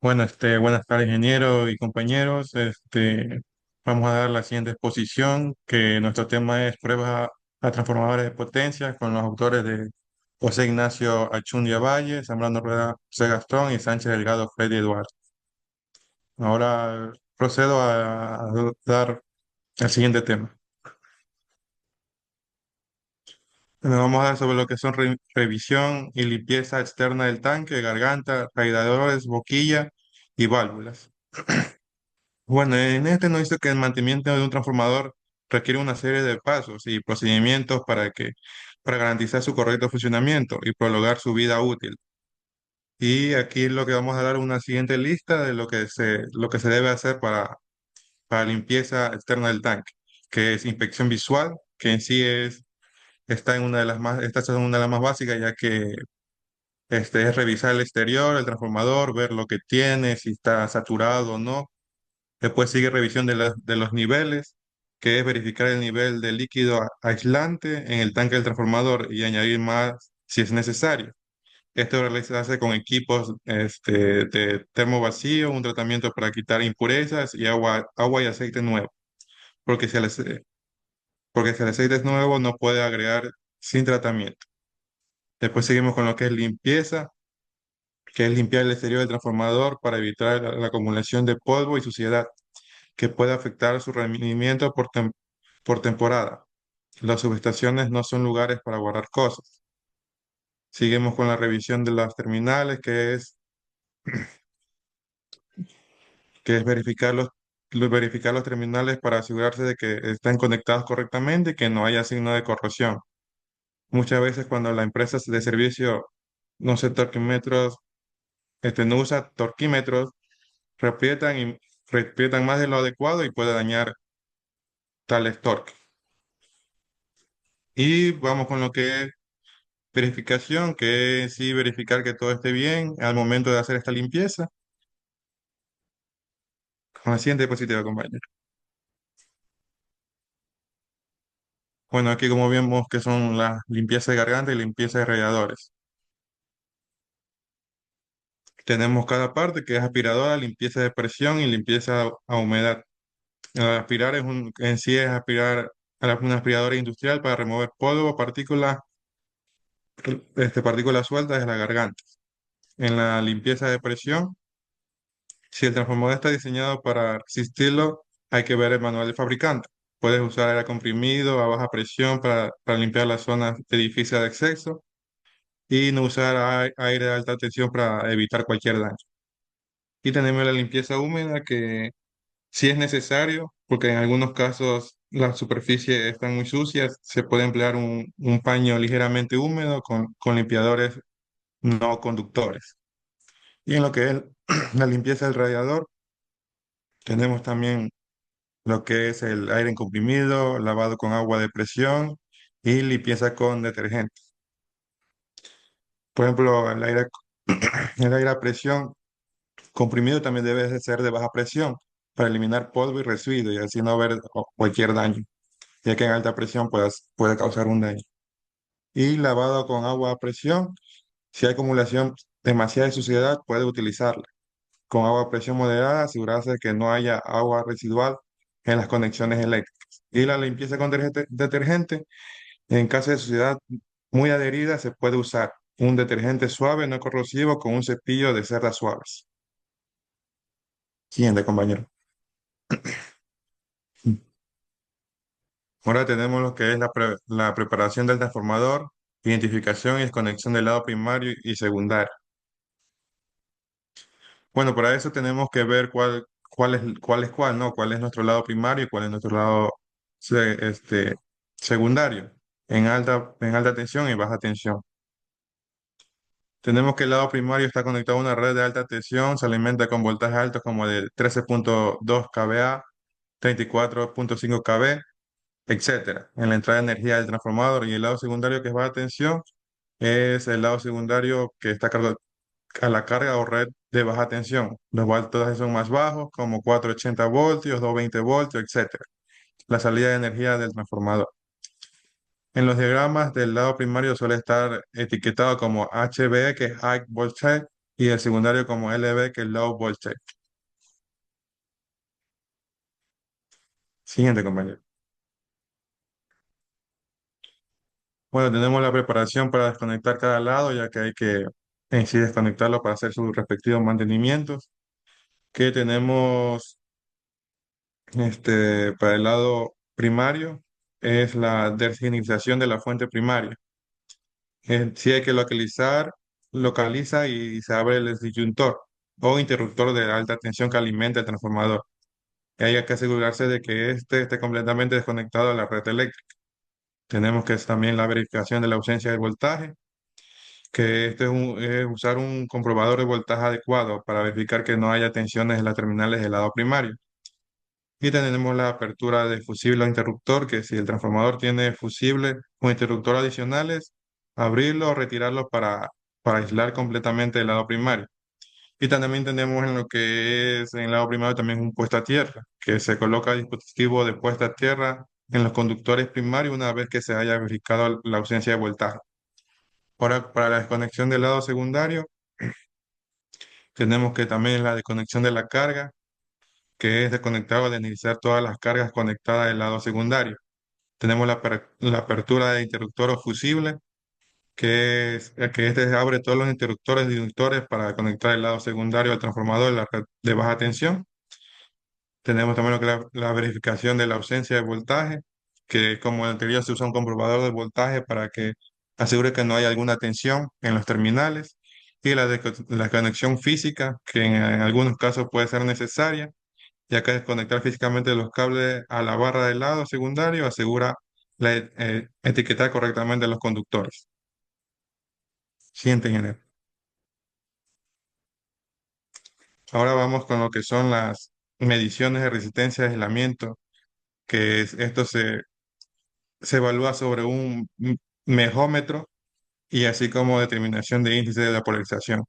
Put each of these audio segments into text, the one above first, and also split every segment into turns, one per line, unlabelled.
Bueno, buenas tardes, ingeniero y compañeros. Vamos a dar la siguiente exposición, que nuestro tema es pruebas a transformadores de potencia con los autores de José Ignacio Achundia Valle, Zambrano Rueda, José Gastón y Sánchez Delgado, Freddy Eduardo. Ahora procedo a dar el siguiente tema. Vamos a dar sobre lo que son revisión y limpieza externa del tanque, garganta, radiadores, boquilla y válvulas. Bueno, en este nos dice que el mantenimiento de un transformador requiere una serie de pasos y procedimientos para garantizar su correcto funcionamiento y prolongar su vida útil. Y aquí lo que vamos a dar una siguiente lista de lo que se debe hacer para limpieza externa del tanque, que es inspección visual, que en sí está en una de las más, esta es una de las más básicas, ya que es revisar el exterior, el transformador, ver lo que tiene, si está saturado o no. Después sigue revisión de los niveles, que es verificar el nivel de líquido aislante en el tanque del transformador y añadir más si es necesario. Esto realizarse con equipos de termo vacío, un tratamiento para quitar impurezas y agua y aceite nuevo, porque porque si el aceite es nuevo no puede agregar sin tratamiento. Después seguimos con lo que es limpieza, que es limpiar el exterior del transformador para evitar la acumulación de polvo y suciedad que puede afectar su rendimiento por temporada. Las subestaciones no son lugares para guardar cosas. Seguimos con la revisión de las terminales, que es verificar los terminales para asegurarse de que están conectados correctamente y que no haya signo de corrosión. Muchas veces cuando la empresa de servicio no usa torquímetros, no usa torquímetros, reprietan y reprietan más de lo adecuado y puede dañar tales torques. Y vamos con lo que es verificación, que es sí verificar que todo esté bien al momento de hacer esta limpieza. Con la siguiente diapositiva, compañero. Bueno, aquí como vemos que son la limpieza de garganta y limpieza de radiadores. Tenemos cada parte que es aspiradora, limpieza de presión y limpieza a humedad. Aspirar en sí es aspirar a una aspiradora industrial para remover polvo, partículas sueltas de la garganta. En la limpieza de presión, si el transformador está diseñado para resistirlo, hay que ver el manual del fabricante. Puedes usar aire comprimido a baja presión para limpiar las zonas de difícil acceso y no usar aire de alta tensión para evitar cualquier daño. Y tenemos la limpieza húmeda que si es necesario, porque en algunos casos las superficies están muy sucias, se puede emplear un paño ligeramente húmedo con limpiadores no conductores. Y en lo que es la limpieza del radiador, tenemos también lo que es el aire comprimido, lavado con agua de presión y limpieza con detergente. Por ejemplo, el aire a presión comprimido también debe de ser de baja presión para eliminar polvo y residuos y así no haber cualquier daño, ya que en alta presión puede causar un daño. Y lavado con agua a presión, si hay acumulación demasiada de suciedad, puede utilizarla. Con agua a presión moderada, asegurarse de que no haya agua residual en las conexiones eléctricas. Y la limpieza con detergente, en caso de suciedad muy adherida, se puede usar un detergente suave, no corrosivo, con un cepillo de cerdas suaves. Siguiente, compañero. Ahora tenemos lo que es la preparación del transformador, identificación y desconexión del lado primario y secundario. Bueno, para eso tenemos que ver cuál es cuál, ¿no? Cuál es nuestro lado primario y cuál es nuestro lado secundario, en alta tensión y baja tensión. Tenemos que el lado primario está conectado a una red de alta tensión, se alimenta con voltajes altos como de 13.2 kVA, 34.5 kV, etcétera, en la entrada de energía del transformador. Y el lado secundario, que es baja tensión, es el lado secundario que está a la carga o red de baja tensión. Los voltajes son más bajos, como 480 voltios, 220 voltios, etcétera. La salida de energía del transformador. En los diagramas del lado primario suele estar etiquetado como HV, que es High Voltage, y el secundario como LV, que es Low Voltage. Siguiente, compañero. Bueno, tenemos la preparación para desconectar cada lado, ya que hay que en sí desconectarlo para hacer sus respectivos mantenimientos. Que tenemos para el lado primario, es la designalización de la fuente primaria. Sí hay que localiza y se abre el disyuntor o interruptor de alta tensión que alimenta el transformador. Y hay que asegurarse de que éste esté completamente desconectado a la red eléctrica. Tenemos que es también la verificación de la ausencia de voltaje, que es usar un comprobador de voltaje adecuado para verificar que no haya tensiones en las terminales del lado primario. Y tenemos la apertura de fusible o interruptor, que si el transformador tiene fusible o interruptor adicionales, abrirlo o retirarlo para aislar completamente el lado primario. Y también tenemos en lo que es en el lado primario también un puesta a tierra, que se coloca el dispositivo de puesta a tierra en los conductores primarios una vez que se haya verificado la ausencia de voltaje. Ahora, para la desconexión del lado secundario, tenemos que también la desconexión de la carga, que es desconectar o desiniciar todas las cargas conectadas del lado secundario. Tenemos la apertura de interruptor o fusible, que es que este abre todos los interruptores y inductores para conectar el lado secundario al transformador de la red de baja tensión. Tenemos también lo que es la verificación de la ausencia de voltaje, que como el anterior se usa un comprobador de voltaje para que asegure que no hay alguna tensión en los terminales. Y la conexión física, que en algunos casos puede ser necesaria, ya que desconectar físicamente los cables a la barra del lado secundario asegura etiquetar correctamente los conductores. Siguiente, ingeniero. Ahora vamos con lo que son las mediciones de resistencia de aislamiento, esto se evalúa sobre un mejómetro y así como determinación de índice de la polarización.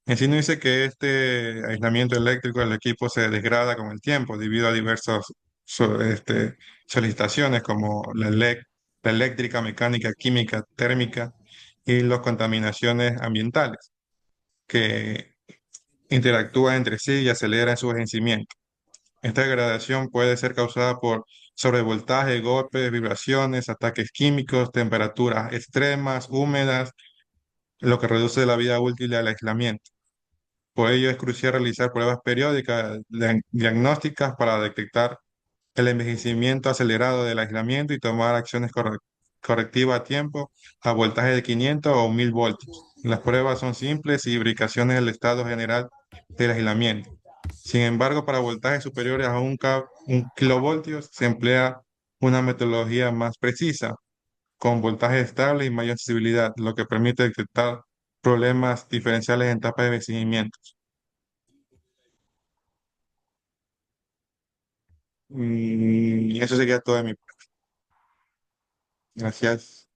En sí no dice que este aislamiento eléctrico del equipo se degrada con el tiempo debido a diversas solicitaciones como la eléctrica, mecánica, química, térmica y las contaminaciones ambientales que interactúan entre sí y aceleran su vencimiento. Esta degradación puede ser causada por sobrevoltaje, golpes, vibraciones, ataques químicos, temperaturas extremas, húmedas, lo que reduce la vida útil del aislamiento. Por ello es crucial realizar pruebas periódicas diagnósticas para detectar el envejecimiento acelerado del aislamiento y tomar acciones correctivas a tiempo a voltaje de 500 o 1000 voltios. Las pruebas son simples y verificaciones del estado general del aislamiento. Sin embargo, para voltajes superiores a un kilovoltios se emplea una metodología más precisa, con voltaje estable y mayor sensibilidad, lo que permite detectar problemas diferenciales en etapas de vencimiento. Y eso sería todo de mi parte. Gracias.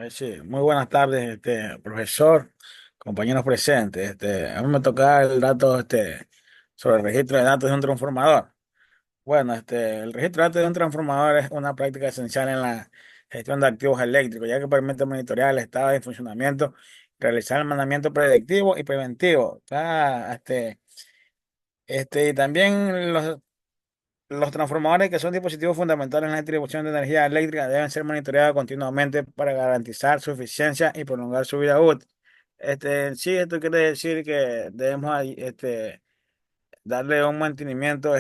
Sí, muy buenas tardes, profesor, compañeros presentes. A mí me toca el dato, sobre el registro de datos de un transformador. Bueno, el registro de datos de un transformador es una práctica esencial en la gestión de activos eléctricos, ya que permite monitorear el estado de funcionamiento, realizar el mandamiento predictivo y preventivo. Y también los transformadores, que son dispositivos fundamentales en la distribución de energía eléctrica, deben ser monitoreados continuamente para garantizar su eficiencia y prolongar su vida útil. Sí, esto quiere decir que debemos darle un mantenimiento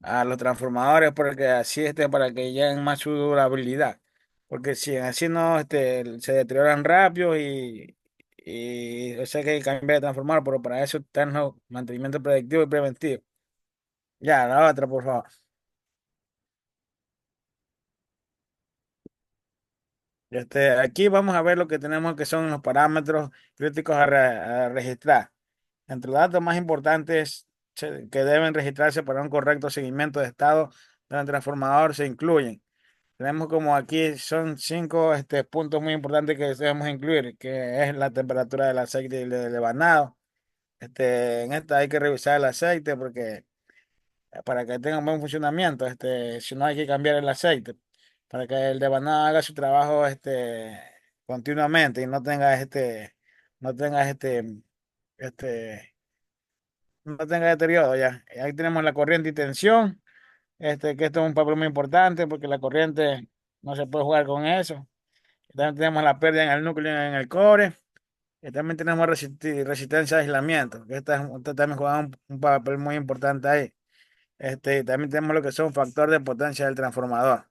a los transformadores porque así para que lleguen más su durabilidad. Porque si así no se deterioran rápido y o sea que hay que cambiar de transformador, pero para eso están los mantenimientos predictivos y preventivos. Ya, la otra, por favor. Aquí vamos a ver lo que tenemos que son los parámetros críticos a registrar. Entre los datos más importantes que deben registrarse para un correcto seguimiento de estado del transformador se incluyen. Tenemos como aquí son cinco puntos muy importantes que debemos incluir, que es la temperatura del aceite y del devanado, En esta hay que revisar el aceite porque para que tenga un buen funcionamiento, si no hay que cambiar el aceite para que el devanado haga su trabajo continuamente y no tenga este, no tenga deterioro ya. Y ahí tenemos la corriente y tensión, que esto es un papel muy importante porque la corriente no se puede jugar con eso. También tenemos la pérdida en el núcleo y en el cobre. Y también tenemos resistencia a aislamiento, que esta también juega un papel muy importante ahí. También tenemos lo que son factor de potencia del transformador.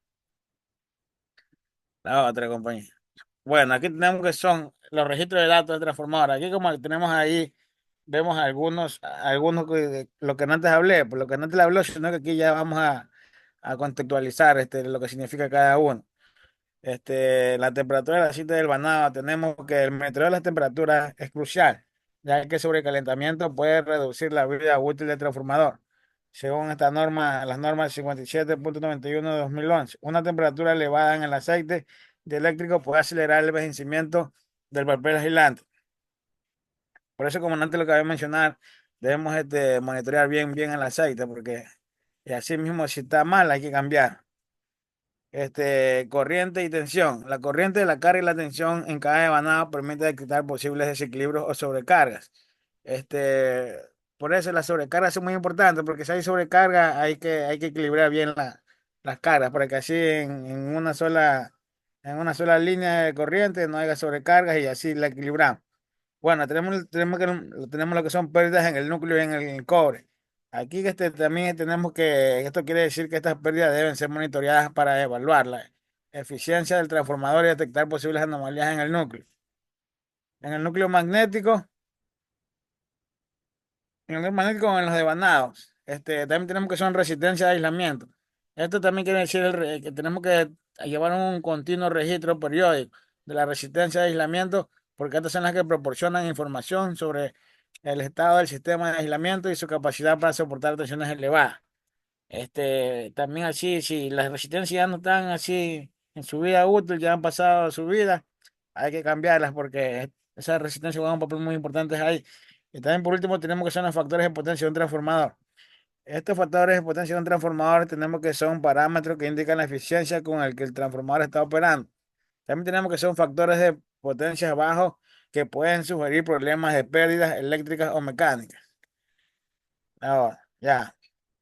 La otra compañía. Bueno, aquí tenemos que son los registros de datos del transformador. Aquí como que tenemos ahí, vemos algunos lo que no antes hablé, por lo que no te hablé, sino que aquí ya vamos a contextualizar lo que significa cada uno. La temperatura de la cinta del vanado, tenemos que el monitoreo de las temperaturas es crucial, ya que el sobrecalentamiento puede reducir la vida útil del transformador. Según esta norma, las normas 57.91 de 2011, una temperatura elevada en el aceite dieléctrico puede acelerar el vencimiento del papel aislante. Por eso, como antes lo que había mencionar, debemos monitorear bien el aceite, porque y así mismo si está mal hay que cambiar. Corriente y tensión. La corriente, la carga y la tensión en cada devanado permite detectar posibles desequilibrios o sobrecargas. Este, por eso las sobrecargas son muy importantes, porque si hay sobrecarga hay que equilibrar bien las cargas, para que así en una sola línea de corriente no haya sobrecargas y así la equilibramos. Bueno, tenemos lo que son pérdidas en el núcleo y en el cobre. Aquí también tenemos esto quiere decir que estas pérdidas deben ser monitoreadas para evaluar la eficiencia del transformador y detectar posibles anomalías en el núcleo. En el núcleo magnético, en los devanados, también tenemos que son resistencia de aislamiento. Esto también quiere decir que tenemos que llevar un continuo registro periódico de la resistencia de aislamiento, porque estas son las que proporcionan información sobre el estado del sistema de aislamiento y su capacidad para soportar tensiones elevadas. También así, si las resistencias ya no están así en su vida útil, ya han pasado su vida, hay que cambiarlas porque esas resistencias juegan un papel muy importante ahí. Y también por último tenemos que son los factores de potencia de un transformador. Estos factores de potencia de un transformador tenemos que son parámetros que indican la eficiencia con el que el transformador está operando. También tenemos que son factores de potencia bajos que pueden sugerir problemas de pérdidas eléctricas o mecánicas. Ahora, ya.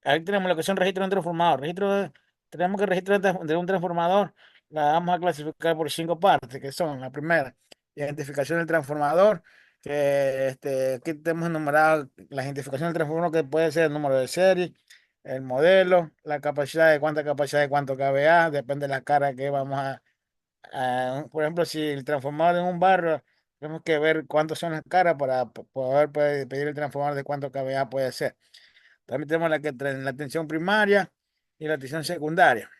Ahí tenemos lo que son registros de un transformador. Tenemos que el registro de un transformador la vamos a clasificar por cinco partes, que son la primera, identificación del transformador, que aquí tenemos enumerado la identificación del transformador, que puede ser el número de serie, el modelo, la capacidad de cuánto kVA, depende de la cara que vamos por ejemplo, si el transformador en un barrio, tenemos que ver cuántas son las caras para poder pedir el transformador de cuánto kVA puede ser. También tenemos la tensión primaria y la tensión secundaria.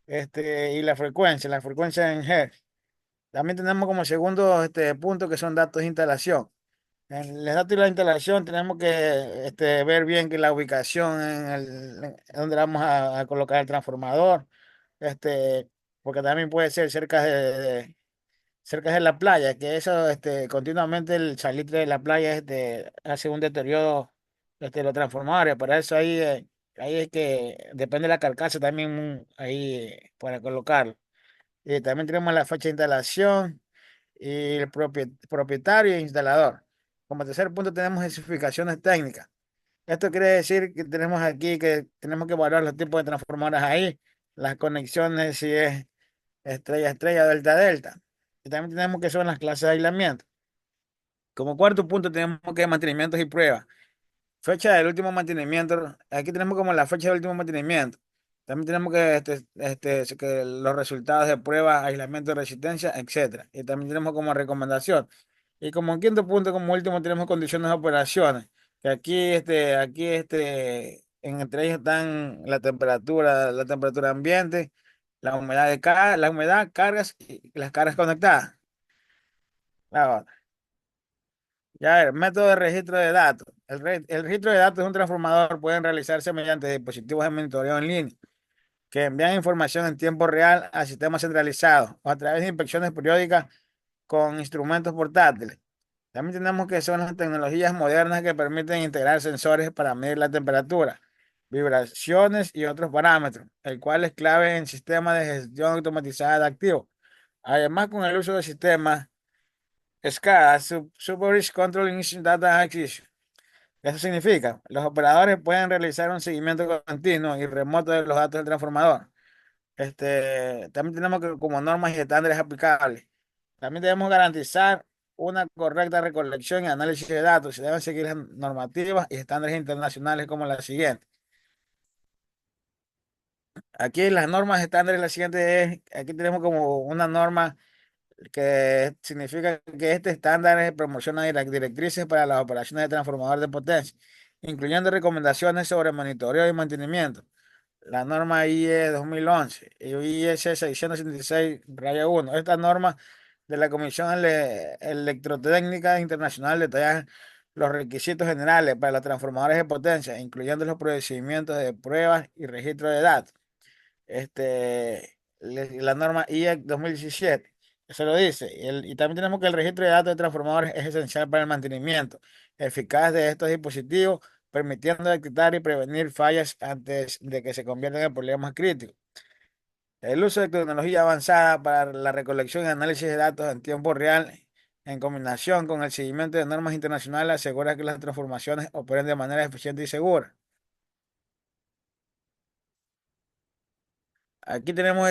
Y la frecuencia en Hertz. También tenemos como segundo punto que son datos de instalación. En los datos de la instalación tenemos que ver bien que la ubicación en donde vamos a colocar el transformador, este, porque también puede ser cerca de la playa, que eso continuamente el salitre de la playa hace un deterioro los transformadores. Para eso ahí es que depende de la carcasa también ahí para colocarlo. Y también tenemos la fecha de instalación y el propietario e instalador. Como tercer punto tenemos especificaciones técnicas. Esto quiere decir que tenemos aquí que tenemos que evaluar los tipos de transformadores ahí, las conexiones, si es estrella, estrella, delta, delta. Y también tenemos que son las clases de aislamiento. Como cuarto punto tenemos que mantenimientos y pruebas. Fecha del último mantenimiento. Aquí tenemos como la fecha del último mantenimiento. También tenemos que los resultados de pruebas, aislamiento de resistencia, etcétera. Y también tenemos como recomendación. Y como quinto punto, como último, tenemos condiciones de operaciones. Que entre ellos están la temperatura ambiente, la humedad, cargas y las cargas conectadas. Ah, ya, a ver, método de registro de datos. El registro de datos de un transformador pueden realizarse mediante dispositivos de monitoreo en línea que envían información en tiempo real al sistema centralizado o a través de inspecciones periódicas con instrumentos portátiles. También tenemos que son las tecnologías modernas que permiten integrar sensores para medir la temperatura, vibraciones y otros parámetros, el cual es clave en sistemas de gestión automatizada de activos. Además, con el uso de sistemas SCADA, Supervised Control Initial Data Acquisition. Eso significa, los operadores pueden realizar un seguimiento continuo y remoto de los datos del transformador. También tenemos que, como normas y estándares aplicables. También debemos garantizar una correcta recolección y análisis de datos. Se deben seguir las normativas y estándares internacionales como la siguiente. Aquí las normas estándares, la siguiente es, aquí tenemos como una norma que significa que este estándar promociona directrices para las operaciones de transformador de potencia, incluyendo recomendaciones sobre monitoreo y mantenimiento. La norma IE 2011 y IEC 676-1. Esta norma de la Comisión Electrotécnica Internacional detalla los requisitos generales para los transformadores de potencia, incluyendo los procedimientos de pruebas y registro de datos. La norma IEC 2017, eso lo dice. Y también tenemos que el registro de datos de transformadores es esencial para el mantenimiento eficaz de estos dispositivos, permitiendo detectar y prevenir fallas antes de que se conviertan en problemas críticos. El uso de tecnología avanzada para la recolección y análisis de datos en tiempo real, en combinación con el seguimiento de normas internacionales, asegura que las transformaciones operen de manera eficiente y segura. Aquí tenemos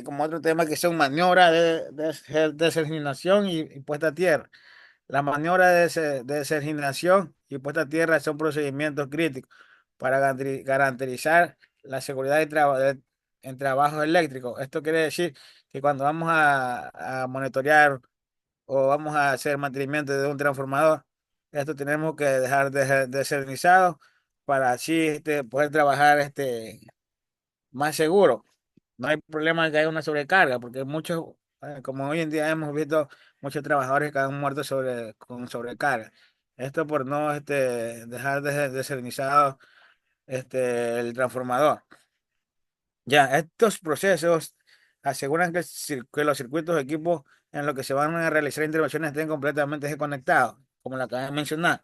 como otro tema que son maniobras de desertización y puesta a tierra. Las maniobras de desertización y puesta a tierra son procedimientos críticos para garantizar la seguridad en trabajos eléctricos. Esto quiere decir que cuando vamos a monitorear o vamos a hacer mantenimiento de un transformador, esto tenemos que dejar desertizado para así poder trabajar más seguro. No hay problema de que haya una sobrecarga, porque muchos, como hoy en día hemos visto muchos trabajadores que han muerto con sobrecarga. Esto por no dejar desalinitzado el transformador. Ya, estos procesos aseguran que los circuitos de equipo en los que se van a realizar intervenciones estén completamente desconectados, como lo acabé de mencionar,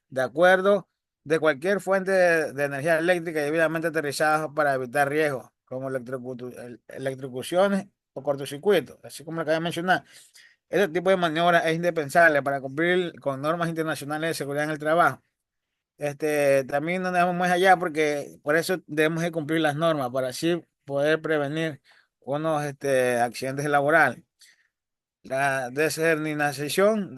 de acuerdo de cualquier fuente de energía eléctrica debidamente aterrizados para evitar riesgos, como electrocuciones o cortocircuitos, así como lo acabé de mencionar. Este tipo de maniobra es indispensable para cumplir con normas internacionales de seguridad en el trabajo. También no dejamos más allá porque por eso debemos de cumplir las normas para así poder prevenir unos accidentes laborales. La desertización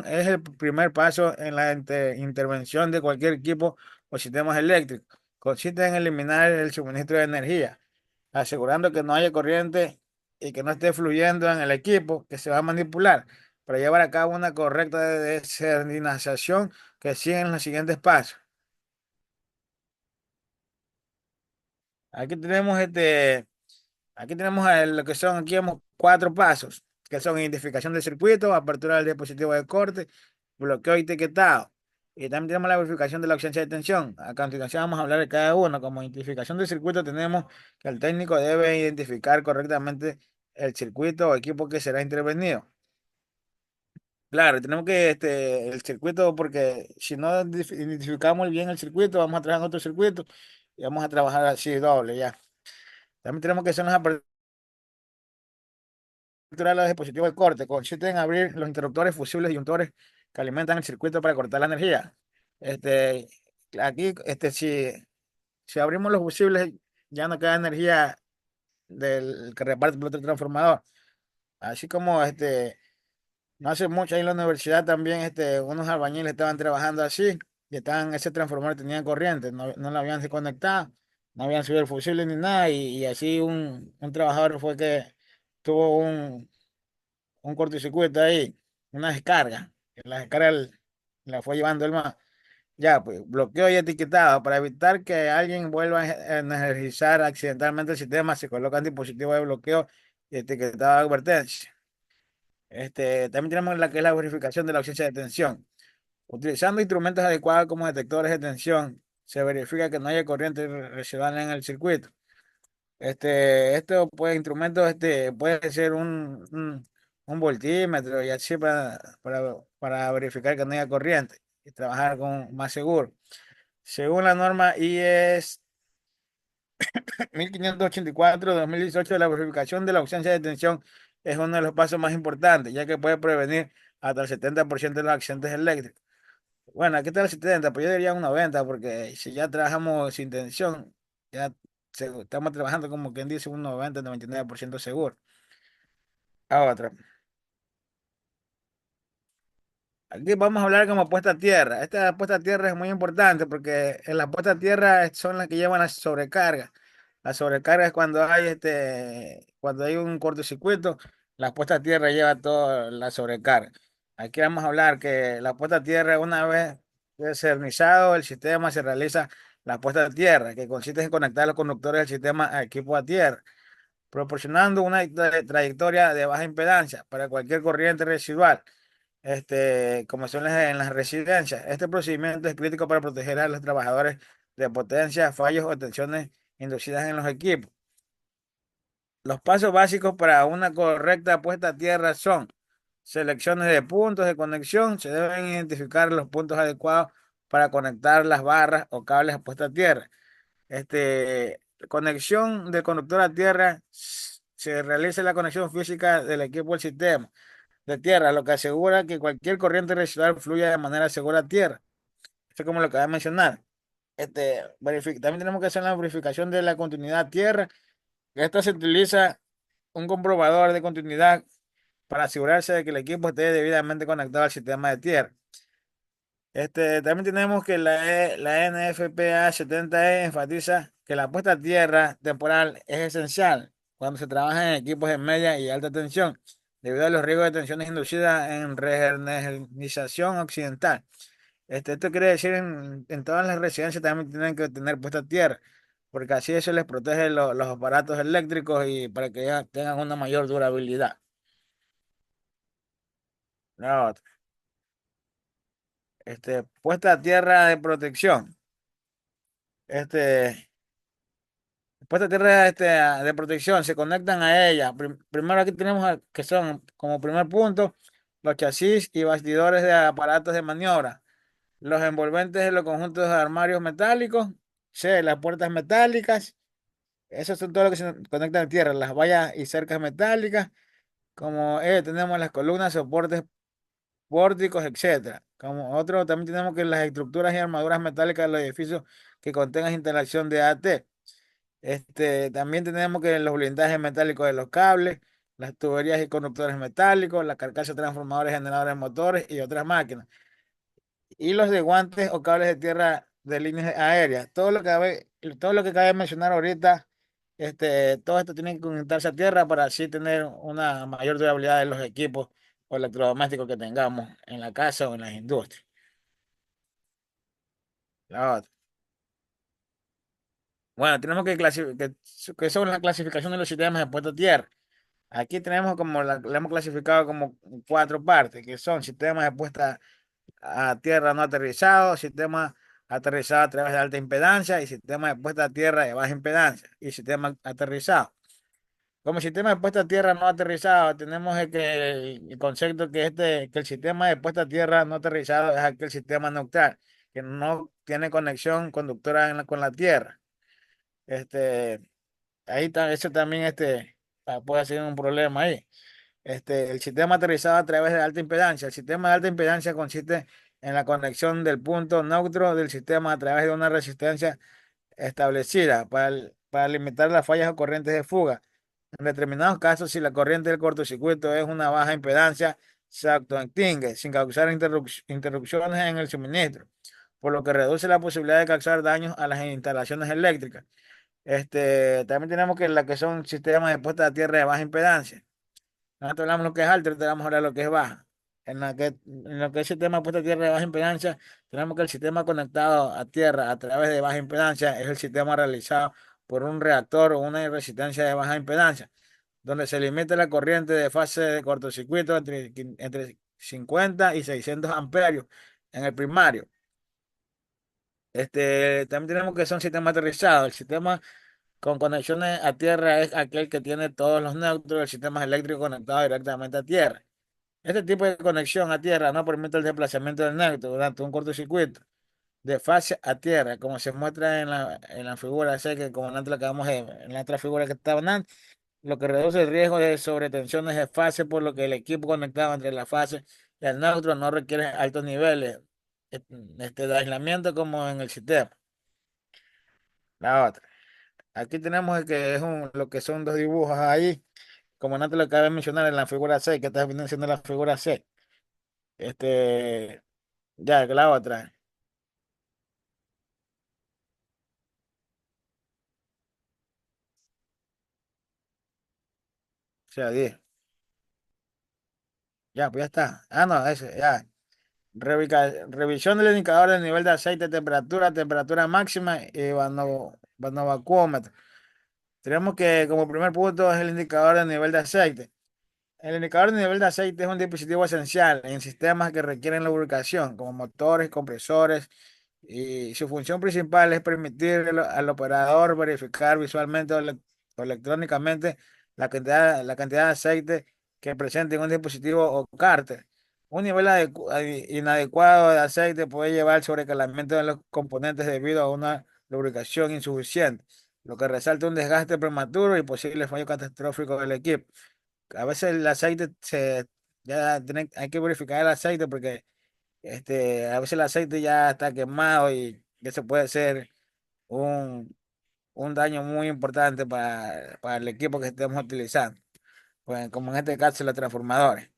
es el primer paso en la intervención de cualquier equipo o sistemas eléctricos. Consiste en eliminar el suministro de energía, asegurando que no haya corriente y que no esté fluyendo en el equipo que se va a manipular para llevar a cabo una correcta desertización que siguen los siguientes pasos. Aquí tenemos aquí tenemos lo que son, aquí vemos cuatro pasos, que son identificación del circuito, apertura del dispositivo de corte, bloqueo y etiquetado. Y también tenemos la verificación de la ausencia de tensión. A continuación vamos a hablar de cada uno. Como identificación del circuito tenemos que el técnico debe identificar correctamente el circuito o equipo que será intervenido. Claro, tenemos que el circuito, porque si no identificamos bien el circuito, vamos a trabajar en otro circuito y vamos a trabajar así doble ya. También tenemos que hacer las aperturas de los dispositivos de corte. Consiste en abrir los interruptores, fusibles y disjuntores que alimentan el circuito para cortar la energía. Este, aquí, si abrimos los fusibles, ya no queda energía del que reparte el otro transformador. Así como no hace mucho ahí en la universidad también unos albañiles estaban trabajando así y ese transformador tenía corriente, no lo habían desconectado, no habían subido el fusible ni nada y así un trabajador fue que tuvo un cortocircuito ahí, una descarga, que la descarga la fue llevando el más. Ya, pues bloqueo y etiquetado para evitar que alguien vuelva a energizar accidentalmente el sistema, se colocan dispositivos de bloqueo y etiquetado de advertencia. También tenemos la que es la verificación de la ausencia de tensión. Utilizando instrumentos adecuados como detectores de tensión, se verifica que no haya corriente residual en el circuito. Esto puede, instrumentos, puede ser un voltímetro y así para verificar que no haya corriente y trabajar con más seguro. Según la norma IES 1584 de 2018, la verificación de la ausencia de tensión es uno de los pasos más importantes, ya que puede prevenir hasta el 70% de los accidentes eléctricos. Bueno, aquí está el 70, pues yo diría un 90, porque si ya trabajamos sin tensión, ya estamos trabajando como quien dice un 90, 99% seguro. A otra. Aquí vamos a hablar como puesta a tierra. Esta puesta a tierra es muy importante porque en la puesta a tierra son las que llevan la sobrecarga. La sobrecarga es cuando hay un cortocircuito, la puesta a tierra lleva toda la sobrecarga. Aquí vamos a hablar que la puesta a tierra, una vez cernizado el sistema, se realiza la puesta a tierra, que consiste en conectar los conductores del sistema a equipo a tierra, proporcionando una trayectoria de baja impedancia para cualquier corriente residual, como son en las residencias. Este procedimiento es crítico para proteger a los trabajadores de potencia, fallos o tensiones inducidas en los equipos. Los pasos básicos para una correcta puesta a tierra son selecciones de puntos de conexión. Se deben identificar los puntos adecuados para conectar las barras o cables a puesta a tierra. Conexión de conductor a tierra. Se realiza la conexión física del equipo al sistema de tierra, lo que asegura que cualquier corriente residual fluya de manera segura a tierra. Esto es como lo que voy a mencionar. También tenemos que hacer la verificación de la continuidad a tierra. Esta se utiliza un comprobador de continuidad para asegurarse de que el equipo esté debidamente conectado al sistema de tierra. También tenemos que la NFPA 70E enfatiza que la puesta a tierra temporal es esencial cuando se trabaja en equipos de media y alta tensión, debido a los riesgos de tensiones inducidas en reenergización occidental. Esto quiere decir en todas las residencias también tienen que tener puesta a tierra, porque así eso les protege los aparatos eléctricos y para que ya tengan una mayor durabilidad. La otra, puesta a tierra de protección. Este, Puesta a tierra de protección, se conectan a ella. Primero aquí tenemos que son como primer punto los chasis y bastidores de aparatos de maniobra, los envolventes de los conjuntos de armarios metálicos, C, las puertas metálicas. Esos son todo lo que se conectan a tierra, las vallas y cercas metálicas, como tenemos las columnas, soportes, pórticos, etcétera. Como otro, también tenemos que las estructuras y armaduras metálicas de los edificios que contengan instalación de AT. También tenemos que los blindajes metálicos de los cables, las tuberías y conductores metálicos, las carcasas transformadores, generadores, motores y otras máquinas. Y los de guantes o cables de tierra de líneas aéreas. Todo lo que cabe mencionar ahorita, todo esto tiene que conectarse a tierra para así tener una mayor durabilidad de los equipos o electrodomésticos que tengamos en la casa o en las industrias. La otra. Bueno, tenemos que clasificar, que son la clasificación de los sistemas de puerta a tierra. Aquí tenemos la hemos clasificado como cuatro partes, que son sistemas de puesta a tierra no aterrizados, sistemas aterrizados a través de alta impedancia y sistemas de puesta a tierra de baja impedancia y sistemas aterrizados. Como sistema de puesta a tierra no aterrizado, tenemos el concepto que el sistema de puesta a tierra no aterrizado es aquel sistema neutral, que no tiene conexión conductora con la tierra. Este, eso también puede ser un problema ahí. El sistema aterrizado a través de alta impedancia. El sistema de alta impedancia consiste en la conexión del punto neutro del sistema a través de una resistencia establecida para limitar las fallas o corrientes de fuga. En determinados casos, si la corriente del cortocircuito es una baja impedancia, se autoextingue sin causar interrupciones en el suministro, por lo que reduce la posibilidad de causar daños a las instalaciones eléctricas. También tenemos que la que son sistemas de puesta a tierra de baja impedancia. Nosotros hablamos lo que es alto, ahorita vamos a hablar lo que es baja. En lo que es sistema puesto a tierra de baja impedancia, tenemos que el sistema conectado a tierra a través de baja impedancia es el sistema realizado por un reactor o una resistencia de baja impedancia, donde se limita la corriente de fase de cortocircuito entre 50 y 600 amperios en el primario. También tenemos que son sistemas aterrizados. El sistema con conexiones a tierra es aquel que tiene todos los neutros del sistema eléctrico conectados directamente a tierra. Este tipo de conexión a tierra no permite el desplazamiento del neutro durante un cortocircuito de fase a tierra, como se muestra en la figura C, que como antes lo acabamos de ver, en la otra figura que estaba antes, lo que reduce el riesgo de sobretensiones de fase, por lo que el equipo conectado entre la fase y el neutro no requiere altos niveles de aislamiento como en el sistema. La otra. Aquí tenemos el que es lo que son dos dibujos ahí, como antes lo acabé de mencionar en la figura C, que está siendo la figura C. Este, ya, que la otra. O sea, 10. Ya, pues ya está. Ah, no, ese, ya. Revisión del indicador del nivel de aceite, temperatura máxima y vacuómetro. Tenemos que, como primer punto, es el indicador del nivel de aceite. El indicador de nivel de aceite es un dispositivo esencial en sistemas que requieren lubricación, como motores, compresores, y su función principal es permitir al operador verificar visualmente o electrónicamente la cantidad de aceite que presenta en un dispositivo o cárter. Un nivel inadecuado de aceite puede llevar al sobrecalentamiento de los componentes debido a una lubricación insuficiente, lo que resalta un desgaste prematuro y posible fallo catastrófico del equipo. A veces el aceite hay que verificar el aceite porque a veces el aceite ya está quemado y eso puede ser un, un daño muy importante para el equipo que estemos utilizando, pues, como en este caso los transformadores.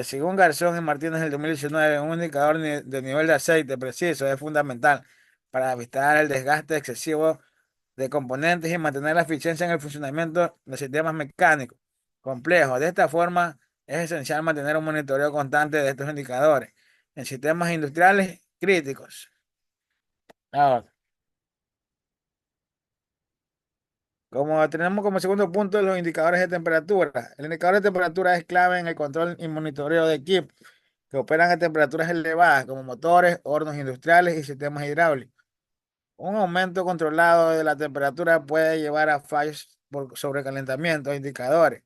Según Garzón y Martínez del 2019, un indicador de nivel de aceite preciso es fundamental para evitar el desgaste excesivo de componentes y mantener la eficiencia en el funcionamiento de sistemas mecánicos complejos. De esta forma, es esencial mantener un monitoreo constante de estos indicadores en sistemas industriales críticos. Ahora, como tenemos como segundo punto los indicadores de temperatura. El indicador de temperatura es clave en el control y monitoreo de equipos que operan a temperaturas elevadas, como motores, hornos industriales y sistemas hidráulicos. Un aumento controlado de la temperatura puede llevar a fallos por sobrecalentamiento de indicadores.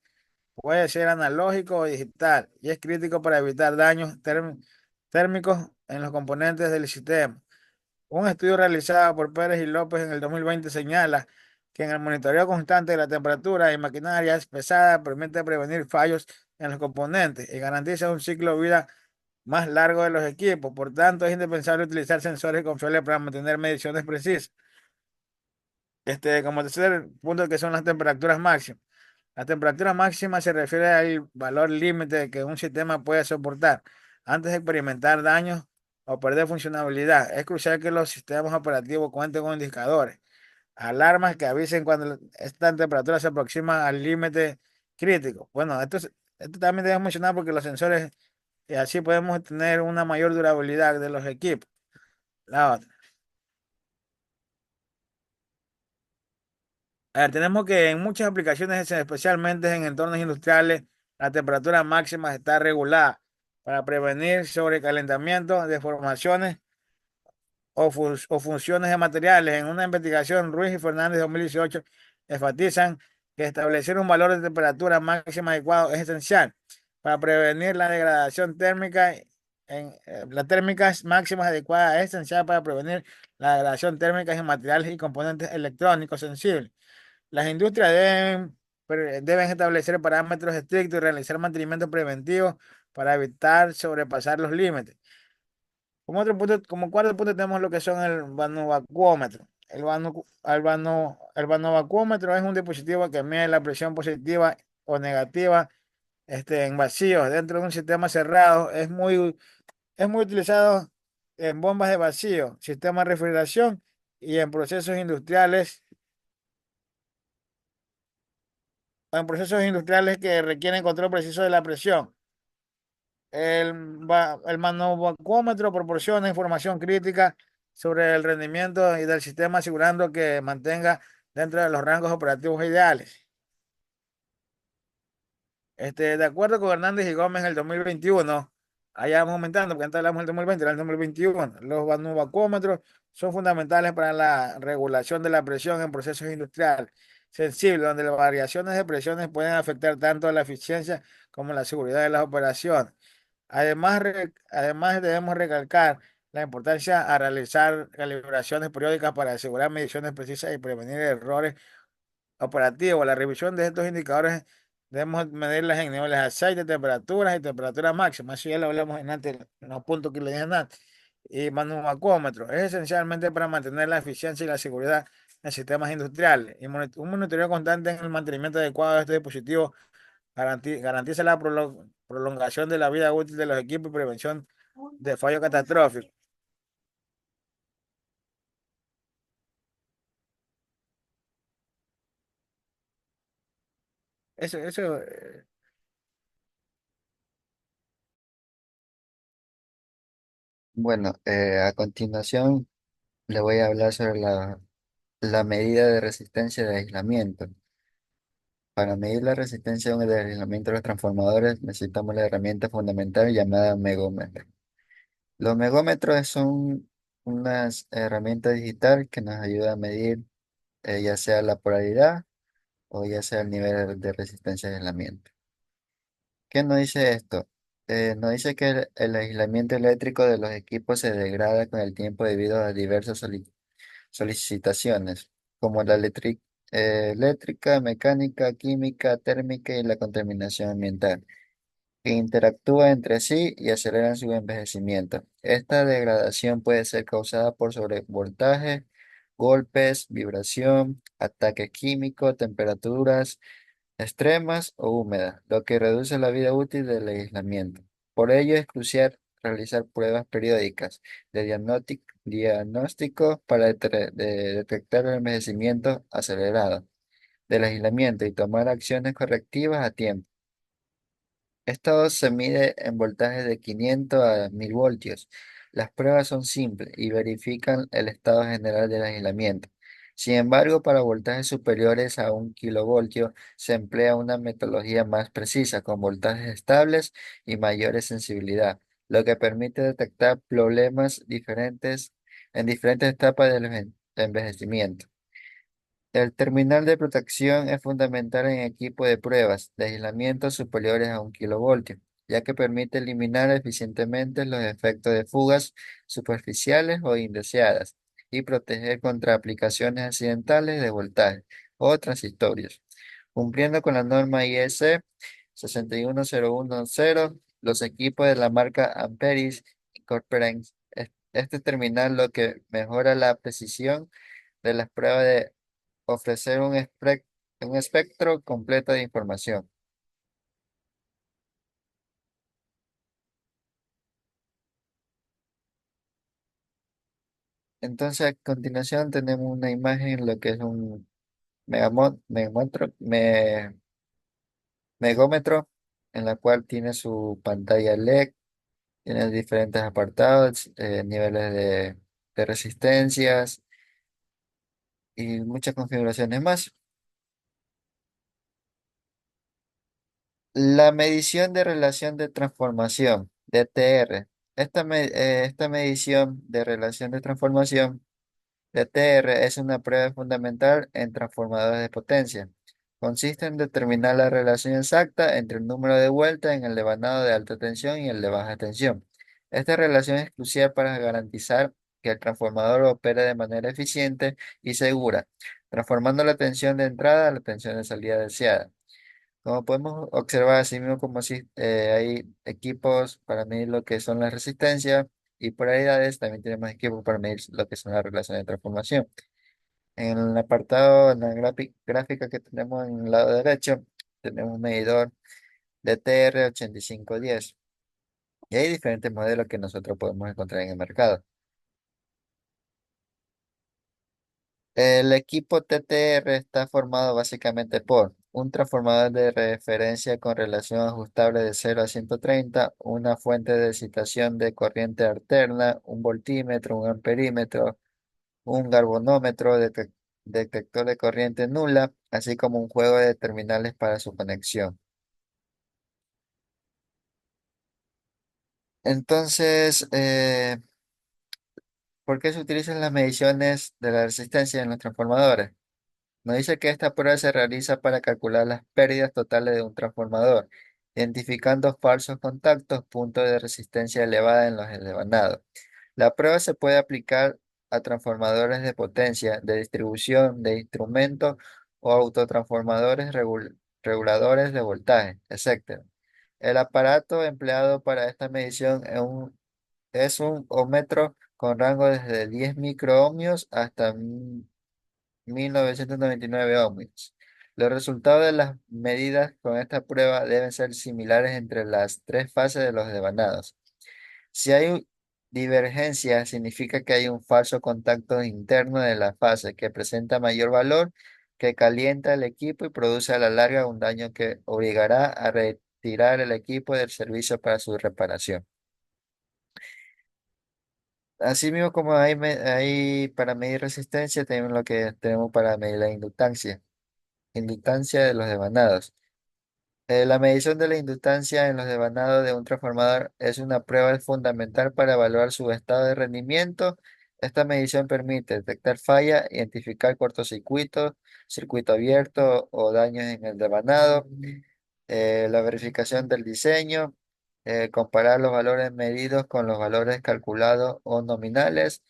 Puede ser analógico o digital y es crítico para evitar daños térmicos en los componentes del sistema. Un estudio realizado por Pérez y López en el 2020 señala que en el monitoreo constante de la temperatura y maquinarias pesadas permite prevenir fallos en los componentes y garantiza un ciclo de vida más largo de los equipos. Por tanto, es indispensable utilizar sensores confiables para mantener mediciones precisas. Como tercer punto, que son las temperaturas máximas. La temperatura máxima se refiere al valor límite que un sistema puede soportar antes de experimentar daños o perder funcionalidad. Es crucial que los sistemas operativos cuenten con indicadores, alarmas que avisen cuando esta temperatura se aproxima al límite crítico. Bueno, esto también debemos mencionar porque los sensores, así podemos tener una mayor durabilidad de los equipos. La otra. A ver, tenemos que en muchas aplicaciones, especialmente en entornos industriales, la temperatura máxima está regulada para prevenir sobrecalentamiento, deformaciones o funciones de materiales. En una investigación, Ruiz y Fernández de 2018 enfatizan que establecer un valor de temperatura máxima adecuado es esencial para prevenir la degradación térmica. Las térmicas máximas adecuadas es esencial para prevenir la degradación térmica en materiales y componentes electrónicos sensibles. Las industrias deben establecer parámetros estrictos y realizar mantenimiento preventivo para evitar sobrepasar los límites. Como otro punto, como cuarto punto tenemos lo que son el vanovacuómetro. El vanovacuómetro es un dispositivo que mide la presión positiva o negativa en vacíos dentro de un sistema cerrado. Es muy utilizado en bombas de vacío, sistemas de refrigeración y en procesos industriales que requieren control preciso de la presión. El manovacuómetro proporciona información crítica sobre el rendimiento y del sistema, asegurando que mantenga dentro de los rangos operativos ideales. De acuerdo con Hernández y Gómez en el 2021, allá vamos aumentando, porque antes hablamos del 2020, era el 2021. Los manubacómetros son fundamentales para la regulación de la presión en procesos industriales sensibles, donde las variaciones de presiones pueden afectar tanto la eficiencia como la seguridad de las operaciones. Además, además debemos recalcar la importancia a realizar calibraciones periódicas para asegurar mediciones precisas y prevenir errores operativos. La revisión de estos indicadores debemos medirlas en niveles de aceite, temperaturas y temperatura máxima. Eso ya lo hablamos en antes, en los puntos que le dije antes. Y manumacómetro es esencialmente para mantener la eficiencia y la seguridad en sistemas industriales. Y un monitoreo constante en el mantenimiento adecuado de este dispositivo garantiza la prolongación de la vida útil de los equipos y prevención de fallos catastróficos. Eso,
Bueno, a continuación le voy a hablar sobre la medida de resistencia de aislamiento. Para medir la resistencia de aislamiento de los transformadores necesitamos la herramienta fundamental llamada megómetro. Los megómetros son unas herramientas digital que nos ayuda a medir ya sea la polaridad o ya sea el nivel de resistencia de aislamiento. ¿Qué nos dice esto? Nos dice que el aislamiento eléctrico de los equipos se degrada con el tiempo debido a diversas solicitaciones, como la eléctrica, mecánica, química, térmica y la contaminación ambiental, que interactúan entre sí y aceleran su envejecimiento. Esta degradación puede ser causada por sobrevoltaje, golpes, vibración, ataques químicos, temperaturas extremas o húmedas, lo que reduce la vida útil del aislamiento. Por ello es crucial realizar pruebas periódicas de diagnóstico para detectar el envejecimiento acelerado del aislamiento y tomar acciones correctivas a tiempo. Esto se mide en voltajes de 500 a 1000 voltios. Las pruebas son simples y verifican el estado general del aislamiento. Sin embargo, para voltajes superiores a 1 kilovoltio se emplea una metodología más precisa, con voltajes estables y mayores sensibilidad, lo que permite detectar problemas diferentes en diferentes etapas del envejecimiento. El terminal de protección es fundamental en equipos de pruebas de aislamiento superiores a 1 kilovoltio, ya que permite eliminar eficientemente los efectos de fugas superficiales o indeseadas y proteger contra aplicaciones accidentales de voltaje o transitorios. Cumpliendo con la norma IEC 61010, los equipos de la marca Amperis incorporan este terminal, lo que mejora la precisión de las pruebas de ofrecer un espectro completo de información. Entonces, a continuación tenemos una imagen, lo que es un megómetro, en la cual tiene su pantalla LED, tiene diferentes apartados, niveles de resistencias y muchas configuraciones más. La medición de relación de transformación, DTR. Esta medición de relación de transformación DTR es una prueba fundamental en transformadores de potencia. Consiste en determinar la relación exacta entre el número de vueltas en el devanado de alta tensión y el de baja tensión. Esta relación es crucial para garantizar que el transformador opere de manera eficiente y segura, transformando la tensión de entrada a la tensión de salida deseada. Como podemos observar, así mismo como si hay equipos para medir lo que son las resistencias y polaridades, también tenemos equipos para medir lo que son las relaciones de transformación. En el apartado, en la gráfica que tenemos en el lado derecho, tenemos un medidor de TR8510 y hay diferentes modelos que nosotros podemos encontrar en el mercado. El equipo TTR está formado básicamente por un transformador de referencia con relación ajustable de 0 a 130, una fuente de excitación de corriente alterna, un voltímetro, un amperímetro, un galvanómetro, detector de corriente nula, así como un juego de terminales para su conexión. Entonces, ¿por qué se utilizan las mediciones de la resistencia en los transformadores? Nos dice que esta prueba se realiza para calcular las pérdidas totales de un transformador, identificando falsos contactos, puntos de resistencia elevada en los elevanados. La prueba se puede aplicar a transformadores de potencia, de distribución, de instrumentos o autotransformadores reguladores de voltaje, etc. El aparato empleado para esta medición es un ohmmetro con rango desde 10 microohmios hasta 1999 ohmios. Los resultados de las medidas con esta prueba deben ser similares entre las tres fases de los devanados. Si hay divergencia, significa que hay un falso contacto interno de la fase que presenta mayor valor, que calienta el equipo y produce a la larga un daño que obligará a retirar el equipo del servicio para su reparación. Asimismo, como hay para medir resistencia, tenemos lo que tenemos para medir la inductancia de los devanados. La medición de la inductancia en los devanados de un transformador es una prueba fundamental para evaluar su estado de rendimiento. Esta medición permite detectar fallas, identificar cortocircuitos, circuito abierto o daños en el devanado, la verificación del diseño, comparar los valores medidos con los valores calculados o nominales,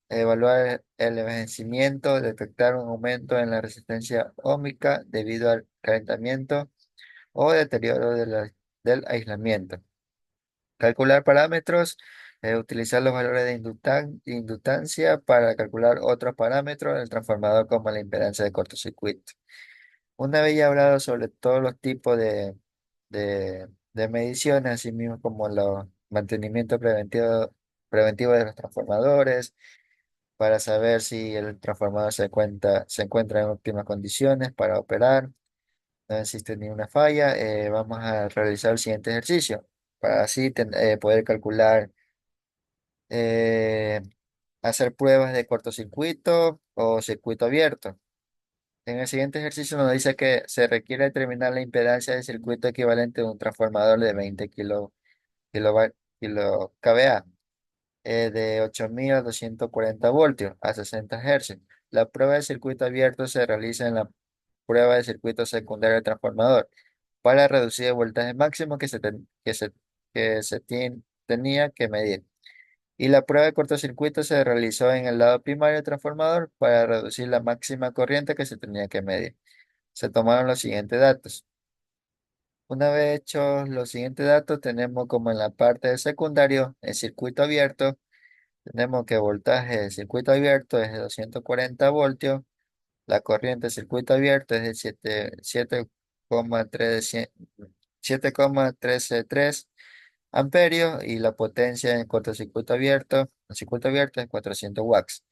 evaluar el envejecimiento, detectar un aumento en la resistencia óhmica debido al calentamiento o deterioro del aislamiento. Calcular parámetros, utilizar los valores de inductancia para calcular otros parámetros del transformador como la impedancia de cortocircuito. Una vez ya hablado sobre todos los tipos de mediciones, así mismo como los mantenimiento preventivo de los transformadores, para saber si el transformador se encuentra en óptimas condiciones para operar, no existe ninguna falla. Vamos a realizar el siguiente ejercicio para así poder calcular, eh, hacer pruebas de cortocircuito o circuito abierto. En el siguiente ejercicio nos dice que se requiere determinar la impedancia de circuito equivalente de un transformador de 20 kVA, de 8.240 voltios a 60 Hz. La prueba de circuito abierto se realiza en la prueba de circuito secundario del transformador para reducir el voltaje máximo que se tenía que medir. Y la prueba de cortocircuito se realizó en el lado primario del transformador para reducir la máxima corriente que se tenía que medir. Se tomaron los siguientes datos. Una vez hechos los siguientes datos, tenemos como en la parte del secundario, el circuito abierto, tenemos que el voltaje del circuito abierto es de 240 voltios, la corriente del circuito abierto es de 7,133 amperios y la potencia en el circuito abierto es 400 watts.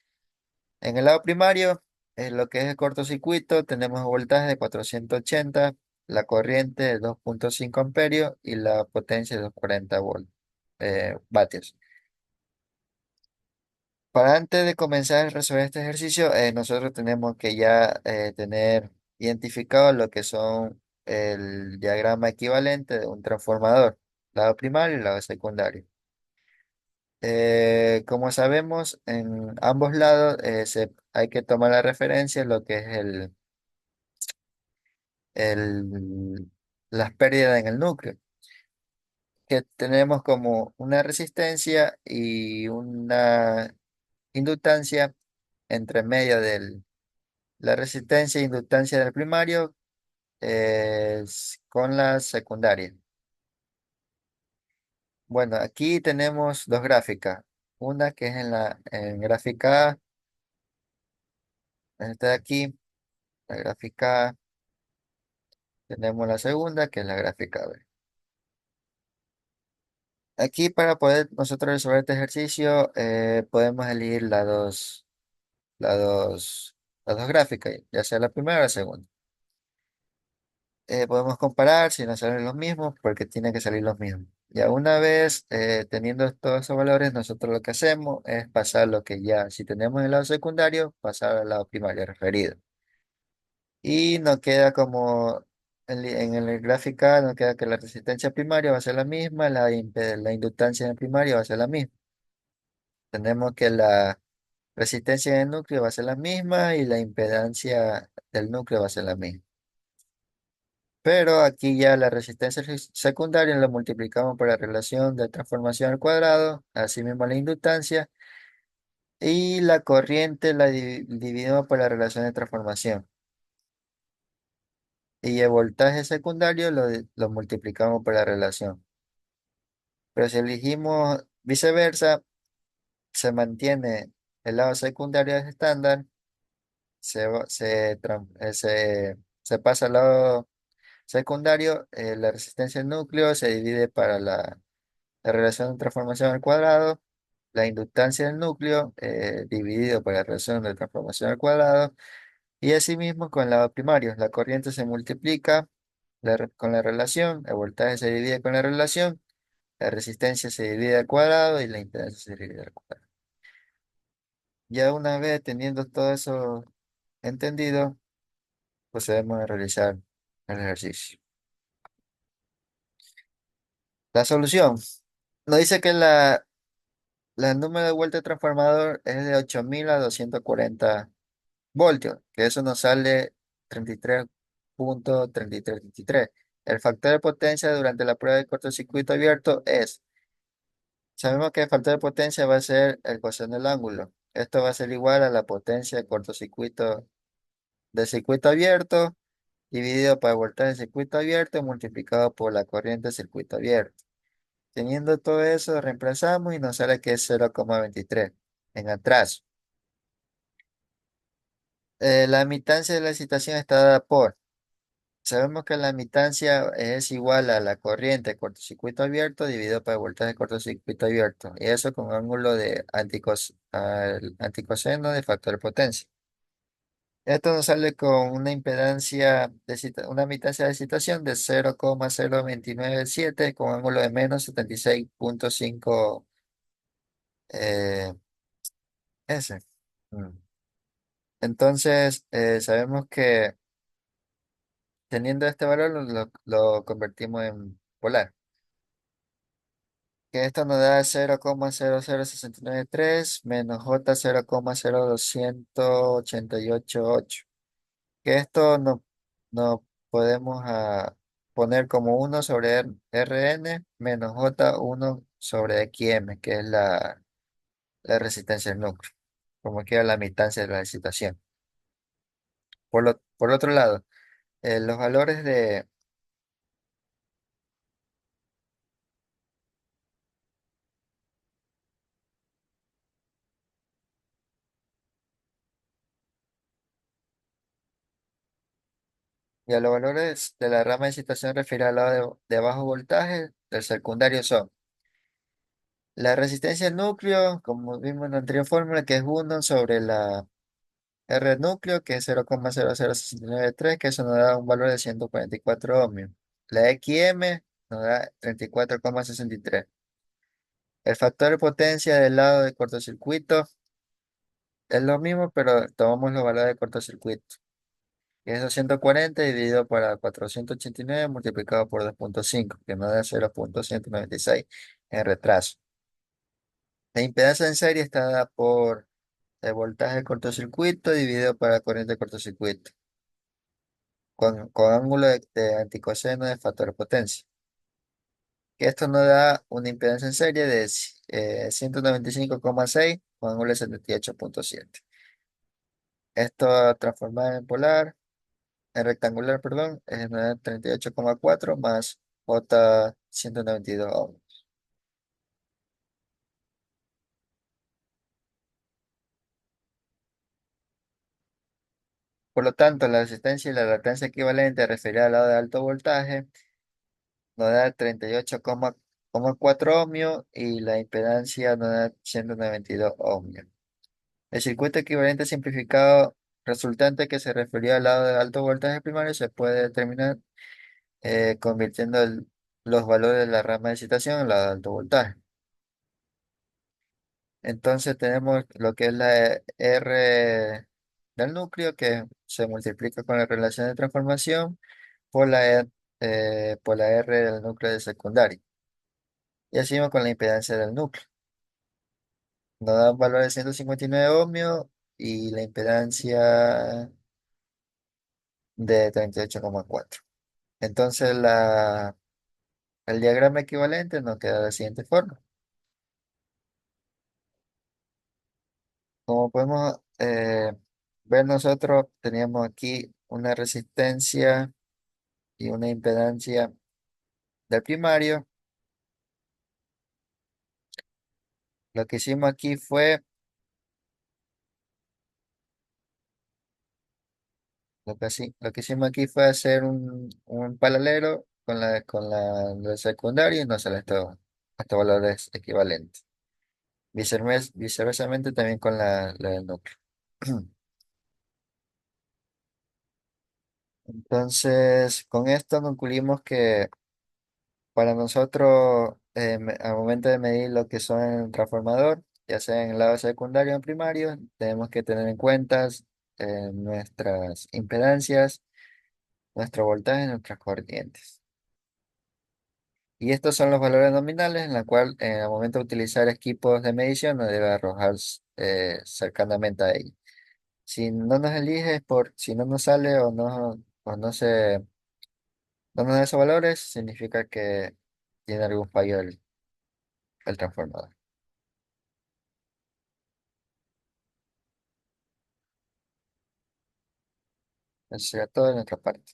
En el lado primario, en lo que es el cortocircuito, tenemos un voltaje de 480, la corriente de 2,5 amperios y la potencia de 240 vatios. Para antes de comenzar a resolver este ejercicio, nosotros tenemos que ya tener identificado lo que son el diagrama equivalente de un transformador, lado primario y lado secundario. Como sabemos, en ambos lados hay que tomar la referencia lo que es el- las pérdidas en el núcleo, que tenemos como una resistencia y una inductancia entre medio de la resistencia e inductancia del primario, con la secundaria. Bueno, aquí tenemos dos gráficas. Una que es en gráfica A, esta de aquí, la gráfica A. Tenemos la segunda, que es la gráfica B. Aquí para poder nosotros resolver este ejercicio, podemos elegir las dos gráficas, ya sea la primera o la segunda. Podemos comparar si nos salen los mismos, porque tiene que salir los mismos. Ya una vez teniendo todos esos valores, nosotros lo que hacemos es pasar lo que ya, si tenemos el lado secundario, pasar al lado primario referido. Y nos queda como En el gráfico A nos queda que la resistencia primaria va a ser la misma, la inductancia en primaria va a ser la misma. Tenemos que la resistencia del núcleo va a ser la misma y la impedancia del núcleo va a ser la misma. Pero aquí ya la resistencia secundaria la multiplicamos por la relación de transformación al cuadrado, asimismo la inductancia, y la corriente la dividimos por la relación de transformación. Y el voltaje secundario lo multiplicamos por la relación. Pero si elegimos viceversa, se mantiene el lado secundario es estándar, se pasa al lado secundario, la resistencia del núcleo se divide para la relación de transformación al cuadrado, la inductancia del núcleo dividido por la relación de transformación al cuadrado, y asimismo con el lado primario, la corriente se multiplica con la relación, el voltaje se divide con la relación, la resistencia se divide al cuadrado y la impedancia se divide al cuadrado. Ya una vez teniendo todo eso entendido, procedemos a realizar el ejercicio. La solución. Nos dice que el número de vuelta del transformador es de 8000 a 240 voltios, que eso nos sale 33.3333. El factor de potencia durante la prueba de cortocircuito abierto es, sabemos que el factor de potencia va a ser el coseno del ángulo. Esto va a ser igual a la potencia de cortocircuito del circuito abierto dividido por el voltaje del circuito abierto multiplicado por la corriente del circuito abierto. Teniendo todo eso, reemplazamos y nos sale que es 0,23 en atraso. La admitancia de la excitación está dada por, sabemos que la admitancia es igual a la corriente de cortocircuito abierto dividido por el voltaje de cortocircuito abierto. Y eso con ángulo de al anticoseno de factor de potencia. Esto nos sale con una impedancia una admitancia de excitación de 0,0297 con ángulo de menos 76.5 eh, S. Mm. Entonces, sabemos que teniendo este valor lo convertimos en polar. Que esto nos da 0,00693 menos J 0,02888. Que esto no podemos poner como 1 sobre Rn menos J 1 sobre XM, que es la resistencia del núcleo, como queda la admitancia de la excitación. Por otro lado, los valores los valores de la rama de excitación refiere al lado de bajo voltaje del secundario son la resistencia al núcleo, como vimos en la anterior fórmula, que es 1 sobre la R núcleo, que es 0,00693, que eso nos da un valor de 144 ohmios. La XM nos da 34,63. El factor de potencia del lado de cortocircuito es lo mismo, pero tomamos los valores de cortocircuito. Que es 240 dividido por 489 multiplicado por 2,5, que nos da 0,196 en retraso. La impedancia en serie está dada por el voltaje de cortocircuito dividido por la corriente de cortocircuito, con ángulo de anticoseno de factor de potencia. Que esto nos da una impedancia en serie de 195,6 con ángulo de 78,7. Esto transformado en polar, en rectangular, perdón, es 38,4 más J 192 ohms. Por lo tanto, la resistencia y la reactancia equivalente referida al lado de alto voltaje nos da 38,4 ohmios y la impedancia nos da 192 ohmios. El circuito equivalente simplificado resultante que se refería al lado de alto voltaje primario se puede determinar convirtiendo los valores de la rama de excitación en la de alto voltaje. Entonces tenemos lo que es la R del núcleo que se multiplica con la relación de transformación por por la R del núcleo de secundario. Y así mismo con la impedancia del núcleo. Nos da un valor de 159 ohmios y la impedancia de 38,4. Entonces el diagrama equivalente nos queda de la siguiente forma. Como podemos ver nosotros, teníamos aquí una resistencia y una impedancia del primario. Lo que hicimos aquí fue, lo que hicimos aquí fue hacer un paralelo con la secundaria y nos salen estos valores equivalentes. Viceversamente también con la del núcleo. Entonces, con esto concluimos que para nosotros, al momento de medir lo que son el transformador, ya sea en el lado secundario o en primario, tenemos que tener en cuenta nuestras impedancias, nuestro voltaje y nuestras corrientes. Y estos son los valores nominales en la cual, en el momento de utilizar equipos de medición, nos debe arrojar cercanamente a ellos. Si no nos elige, si no nos sale o no nos da esos valores, significa que tiene algún fallo el transformador. Eso sería todo de nuestra parte.